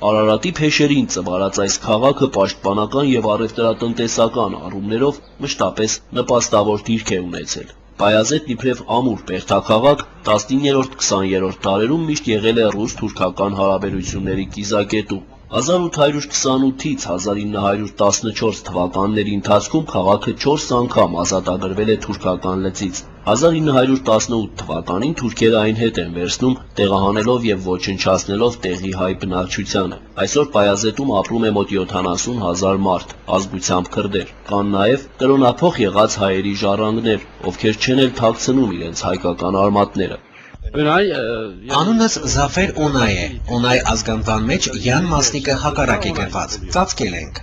Արարատի փեշերին ծվարած այս քաղաքը պաշտպանական եւ առևտրատնտեսական առումներով մշտապես նպաստավոր դիրք է ունեցել։ Բայազետն իբրև ամուր բերդաքաղաք 19-20-րդ դարերում միշտ եղել է ռուս-թուրքական հարաբերությունների կիզակետում։ 1828-ից 1914 թվականների ընթացքում քաղաքը 4 անգամ ազատագրվել է թուրքական լծից։ 1918 թվականին թուրքերը այն հետ են վերցնում, տեղահանելով եւ ոչնչացնելով տեղի հայ բնակչությանը։ Այսօր Բայազետում ապրում է մոտ 70,000 մարդ, ազգությամբ քրդեր։ Կան նաեւ կրոնափոխ եղած հայերի ժառանգներ, ովքեր չեն էլ թաքցնում իրենց հայկական արմատները։ Անունս Զաֆեր Օնայ է, Օնայ ազգանվան մեջ Յան մասնիկը հակառակ է գրված, ծածկել ենք։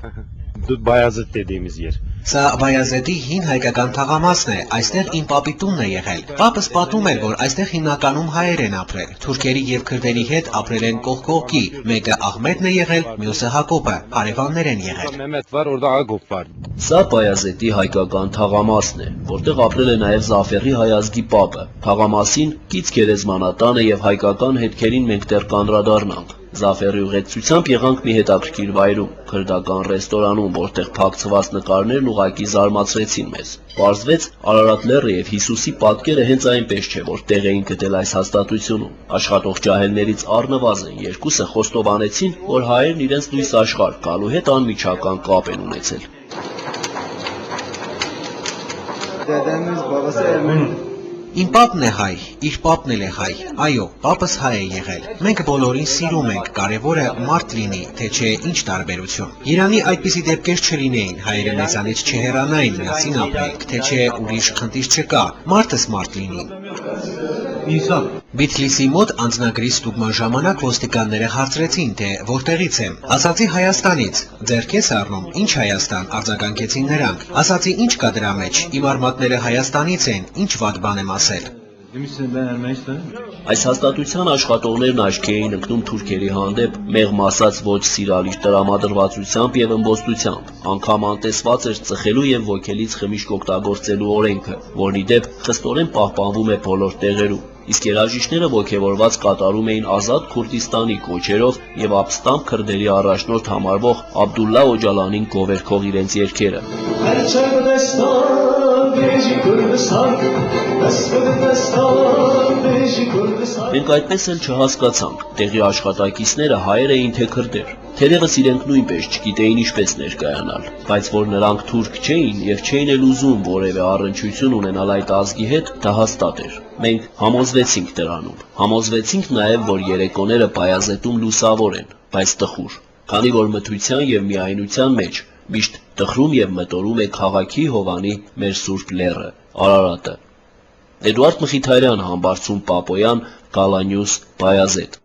Բայազետ dediğimiz yer. Սա Բայազետի հին հայկական թաղամասն է, այստեղ իմ պապի տունն է եղել։ Պապս պատմում էր, որ այստեղ հիմնականում հայեր են ապրել, թուրքերի եւ քրդերի հետ ապրել են կողք կողքի, մեկը Ահմեդն է եղել, մյուսը Հակոբը, հարևաններ են եղել։ Mehmet var, orada Agop var. Սա Բայազետի հայկական թաղամասն է, որտեղ ապրել է նաև Զաֆերի հայ ազգի պապը։ Թաղամասին կից գերեզմանատանը եւ հայկական հետքերին մենք դեռ կանդրադառնանք։ Զաֆերի ուղեկցությամբ եղանք մի հետաքրքիր վայրում, քրդական ռեստորանում, որտեղ փակցված նկարներն ուղակի զարմացրեցին մեզ։ Պարզվեց, Արարատ լեռը եւ Հիսուսի պատկերը հենց այնպես չէ, որ տեղ էին գտել այս հաստատությունում։ Աշխատող ջահելներից առնվազն երկուսը խոստովանեցին, որ հայերն իրենց լույս աշխարհ գալու հետ անմիջական կապ են ունեցել։ Dedemiz babası Ermeni. Իմ պապն է հայ, իր պապն էլ է հայ, այո, պապս հայ է եղել։ Մենք բոլորին սիրում ենք, կարևորը մարդ լինի, թե չէ ինչ տարբերություն։ Իրանի այդպիսի դեպքեր չլինեին, հայերը մեզանից չհեռանային, միասին ապրենք, թե չէ ուրիշ խնդիր չկա, մարդս մարդ լինի։ Բիթլիսի մոտ անձնագրի ստուգման ժամանակ ոստիկանները հարցրեցին, թե որտեղից եմ։ Ասացի Հայաստանից։ Ձեռք ես առնում, ինչ Հայաստան, արձագանքեցին նրանք։ Ասացի ինչ կա դրա մեջ, իմ արմատները Հայաստանից են, ինչ վատ բան եմ ասել։ Այս հաստատության աշխատողներն աչքի էին ընկնում թուրքերի հանդեպ, մեղմ ասած ոչ սիրալիր տրամադրվածությամբ եւ ըմբոստությամբ, անգամ անտեսված էր ծխելու եւ ոգելից խմիչք օգտագործելու օրենքը, որն ի դեպ խստորեն պահպանվում է բոլոր տեղերում։ Իսկ երաժիշտները ոգևորված կատարում էին Ազատ Քուրդիստանի կոչերով եւ ապստամբ քրդերի առաջնորդ համարվող Աբդուլլա Օջալանին գովերքող իրենց երգերը։ Մենք այդպես էլ չհասկացանք, տեղի աշխատակիցները հայեր էին թե քրդեր։ Թերևս իրենք նույնպես չգիտեին ինչպես ներկայանալ, բայց որ նրանք թուրք չէին եւ չէին էլ ուզում որևէ առնչություն ունենալ այդ ազգի հետ, դա հաստատ էր։ Մենք համոզվեցինք դրանում։ Համոզվեցինք նաեւ, որ երեկոները Բայազետում լուսավոր են, բայց տխուր, քանի որ մթության եւ միայնության մեջ միշտ տխրում եւ մտորում է քաղաքի հովանի մեր սուրբ լեռը, Արարատը։ Էդուարդ Մխիթարյան, Համբարձում Պապոյան, Գալանյուս, Բայազետ։